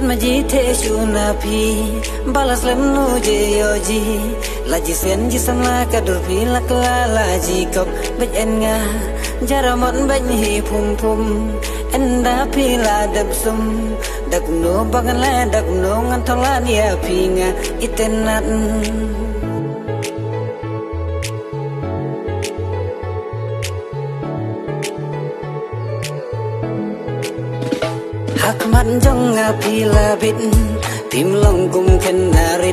Kan maji te shuna pi balas lem nu je yoji laji sen ji samla kadur pi lakla laji kop bej en nga jaramon bej hi pum pum enda pi la dab sum dak no bagan la dak no ngan tholan ya pi nga itenat hak man jong nga pi la bit tim long kum ken nari